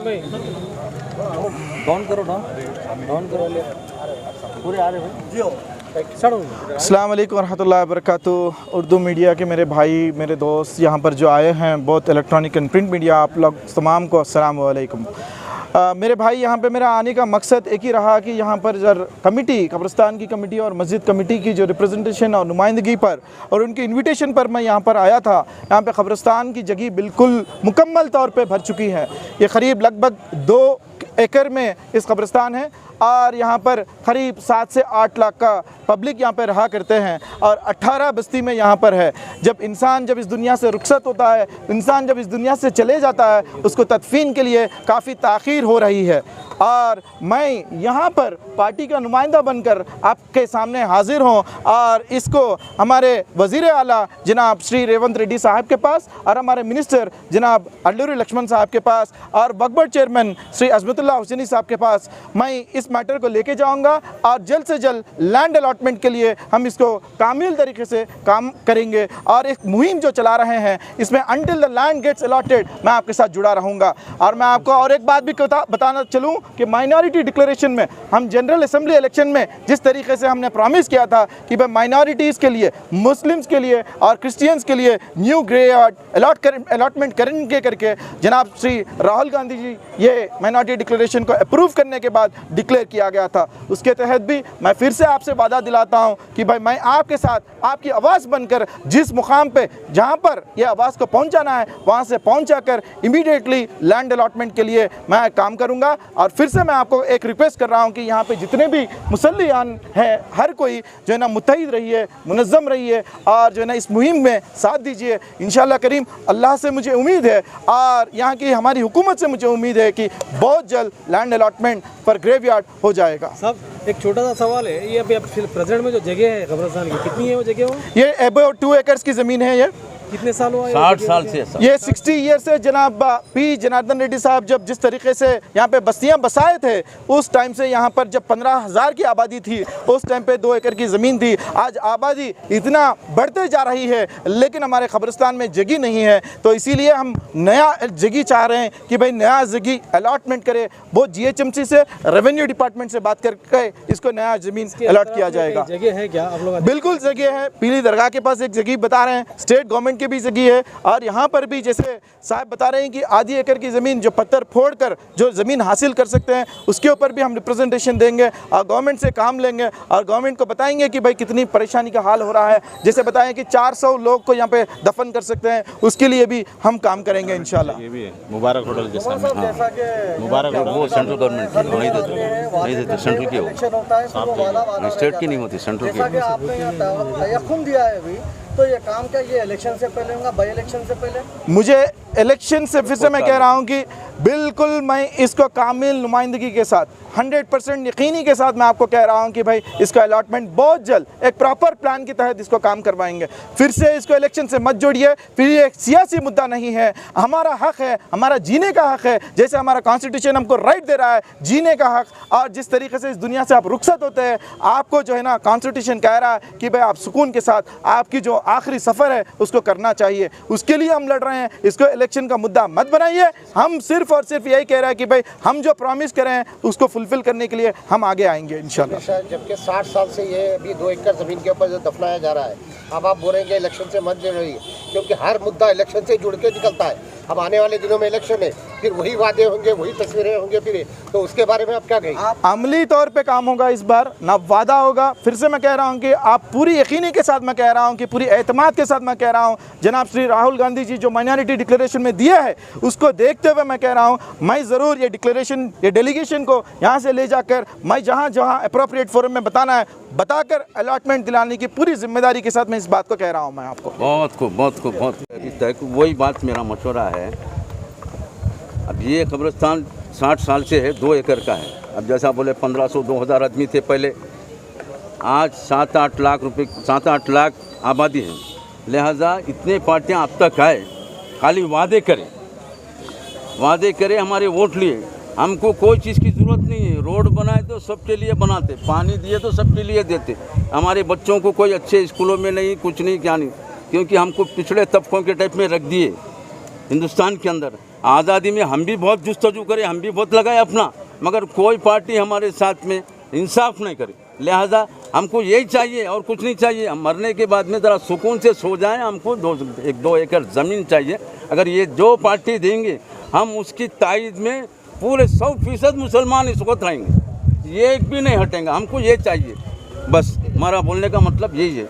Down करो, down करो, पूरे आ रहे भाई। अस्सलाम वालेकुम रहमतुल्लाहि व बरकातुहू। उर्दू मीडिया के मेरे भाई, मेरे दोस्त यहाँ पर जो आए हैं, बहुत इलेक्ट्रॉनिक एंड प्रिंट मीडिया, आप लोग तमाम को अस्सलाम वालेकुम। मेरे भाई, यहाँ पे मेरा आने का मकसद एक ही रहा कि यहाँ पर जब कमेटी, कब्रिस्तान की कमेटी और मस्जिद कमेटी की जो रिप्रेजेंटेशन और नुमाइंदगी पर और उनके इनविटेशन पर मैं यहाँ पर आया था। यहाँ पे कब्रिस्तान की जगह बिल्कुल मुकम्मल तौर पे भर चुकी है। ये करीब लगभग 2 एकड़ में इस कब्रिस्तान है और यहाँ पर करीब 7 से 8 लाख का पब्लिक यहाँ पर रहा करते हैं और 18 बस्ती में यहाँ पर है। जब इंसान जब इस दुनिया से रुखसत होता है, इंसान जब इस दुनिया से चले जाता है, उसको तदफीन के लिए काफ़ी ताख़ीर हो रही है और मैं यहाँ पर पार्टी का नुमाइंदा बनकर आपके सामने हाजिर हूँ और इसको हमारे वज़ीर आला जनाब श्री रेवंत रेड्डी साहब के पास और हमारे मिनिस्टर जनाब अल्लूरी लक्ष्मण साहब के पास और वक्फ बोर्ड चेयरमैन श्री अज़मतुल्लाह हुसैनी साहब के पास मैं इस मैटर को लेके जाऊंगा और जल्द से जल्द लैंड अलॉटमेंट के लिए हम इसको कामिल तरीके से काम करेंगे और एक मुहिम जो चला रहे हैं इसमें until the land gets allotted मैं आपके साथ जुड़ा रहूँगा। और मैं आपको और एक बात भी बताना चलूँ कि माइनॉरिटी डिक्लेरेशन में हम जनरल असेंबली इलेक्शन में जिस तरीके से हमने प्रॉमिस किया था कि भाई माइनॉरिटीज़ के लिए, मुस्लिम्स के लिए और क्रिश्चियंस के लिए न्यू ग्रे अलॉटमेंट करेंगे करके जनाब श्री राहुल गांधी जी ये माइनॉरिटी डिक्लेरेशन को अप्रूव करने के बाद डिक्लेयर किया गया था। उसके तहत भी मैं फिर से आपसे वादा दिलाता हूं कि भाई मैं आपके साथ आपकी आवाज़ बनकर जिस मुकाम पे जहां पर यह आवाज़ को पहुंचाना है वहां से पहुंचाकर इमीडिएटली लैंड अलॉटमेंट के लिए मैं काम करूंगा। और फिर से मैं आपको एक रिक्वेस्ट कर रहा हूं कि यहाँ पे जितने भी मुसल्लियान हैं, हर कोई जो है ना मुत्तहिद रहिए, मुनज़्ज़म रहिए और जो है ना इस मुहिम में साथ दीजिए। इंशाअल्लाह करीम अल्लाह से मुझे उम्मीद है और यहाँ की हमारी हुकूमत से मुझे उम्मीद है कि बहुत जल्द लैंड अलॉटमेंट पर ग्रेवयार्ड हो जाएगा। सब एक छोटा सा सवाल है, ये अभी प्रेजेंट में जो जगह है कब्रिस्तान की, कितनी है वो जगह? ये अबाउट 2 एकर्स की ज़मीन है। ये कितने साल हुआ? 60 साल से। ये 60 ईयर से जनाब पी जनार्दन रेड्डी साहब जब जिस तरीके से यहाँ पे बस्तियाँ बसाए थे उस टाइम से यहाँ पर जब 15,000 की आबादी थी उस टाइम पे 2 एकड़ की ज़मीन थी। आज आबादी इतना बढ़ते जा रही है लेकिन हमारे कब्रिस्तान में जगह नहीं है, तो इसीलिए हम नया जगह चाह रहे हैं कि भाई नया जगह अलॉटमेंट करे। वो GHMC से रेवेन्यू डिपार्टमेंट से बात करके इसको नया ज़मीन अलॉट किया जाएगा। जगह है क्या आप लोग? बिल्कुल जगह है। पीली दरगाह के पास एक जगह बता रहे हैं, स्टेट गवर्नमेंट की भी जगह है और यहाँ पर भी जैसे साहब बता रहे हैं कि आधी एकड़ की ज़मीन जो पत्थर फोड़कर जो ज़मीन हासिल कर सकते हैं उसके ऊपर भी हम रिप्रेजेंटेशन देंगे और गवर्नमेंट से काम लेंगे और गवर्नमेंट को बताएंगे कि भाई कितनी परेशानी का हाल हो रहा है। जैसे बताएं कि 400 लोग को यहाँ पे दफन कर सकते हैं, उसके लिए भी हम काम करेंगे इंशाल्लाह। ये भी है मुबारक होटल के सामने। मुबारक होटल वो सेंट्रल गवर्नमेंट की नहीं देते सेंट्रल की हो, स्टेट की नहीं होती, सेंट्रल की दिया है अभी। तो ये काम क्या ये इलेक्शन से पहले होगा, बाई इलेक्शन से पहले? मुझे इलेक्शन से फिर से मैं कह रहा हूँ कि बिल्कुल मैं इसको कामिल नुमाइंदगी के साथ 100% यकीनी के साथ मैं आपको कह रहा हूँ कि भाई इसका अलॉटमेंट बहुत जल्द एक प्रॉपर प्लान के तहत इसको काम करवाएंगे। फिर से इसको इलेक्शन से मत जोड़िए। फिर ये एक सियासी मुद्दा नहीं है, हमारा हक है, हमारा जीने का हक है। जैसे हमारा कॉन्स्टिट्यूशन हमको राइट दे रहा है जीने का हक, और जिस तरीके से इस दुनिया से आप रुखसत होते हैं आपको जो है ना कॉन्स्टिट्यूशन कह रहा है कि भाई आप सुकून के साथ आपकी जो आखिरी सफ़र है उसको करना चाहिए। उसके लिए हम लड़ रहे हैं। इसको इलेक्शन का मुद्दा मत बनाइए। हम सिर्फ और सिर्फ यही कह रहे हैं कि भाई हम जो प्रॉमिस करें हैं उसको फुलफिल करने के लिए हम आगे आएंगे इंशाल्लाह। जबकि 60 साल से ये अभी 2 एकड़ ज़मीन के ऊपर जो दफनाया जा रहा है, अब आप बोलेंगे इलेक्शन से मत जुड़ रही है, क्योंकि हर मुद्दा इलेक्शन से जुड़ के निकलता है। अब आने वाले दिनों में इलेक्शन है, फिर वही वादे होंगे, वही तस्वीरें होंगे, फिर तो उसके बारे में आप क्या कहेंगे? अमली तौर पे काम होगा इस बार, ना वादा होगा। फिर से मैं कह रहा हूँ कि आप पूरी यकीनी के साथ मैं कह रहा हूँ कि पूरी एतमाद के साथ मैं कह रहा हूँ जनाब श्री राहुल गांधी जी जो माइनॉरिटी डिक्लेरेशन में दिया है उसको देखते हुए मैं कह रहा हूँ मैं ज़रूर ये डिक्लेरेशन ये डेलीगेशन को यहाँ से ले जाकर मैं जहाँ जहाँ अप्रोप्रिएट फोरम में बताना है बताकर अलॉटमेंट दिलाने की पूरी जिम्मेदारी के साथ मैं इस बात को कह रहा हूँ। मैं आपको बहुत वही बात मेरा मशवरा है। अब ये कब्रिस्तान 60 साल से है, 2 एकड़ का है। अब जैसा बोले 1500-2000 आदमी थे पहले, आज 7-8 लाख रुपए 7-8 लाख आबादी है। लिहाजा इतने पार्टियां अब तक आए, खाली वादे करें, हमारे वोट लिए। हमको कोई चीज़ की ज़रूरत नहीं है। रोड बनाए तो सबके लिए बनाते, पानी दिए तो सबके लिए देते। हमारे बच्चों को कोई अच्छे स्कूलों में नहीं, कुछ नहीं, क्या नहीं, क्योंकि हमको पिछड़े तबकों के टाइप में रख दिए हिंदुस्तान के अंदर। आज़ादी में हम भी बहुत जुस्तजू करे, हम भी बहुत लगाए अपना, मगर कोई पार्टी हमारे साथ में इंसाफ नहीं करे। लिहाजा हमको यही चाहिए और कुछ नहीं चाहिए। हम मरने के बाद में ज़रा सुकून से सो जाएं। हमको 2 एकड़ ज़मीन चाहिए। अगर ये जो पार्टी देंगे हम उसकी तायद में पूरे 100% मुसलमान इस वक्त रहेंगे, ये एक भी नहीं हटेंगे। हमको ये चाहिए, बस हमारा बोलने का मतलब यही है।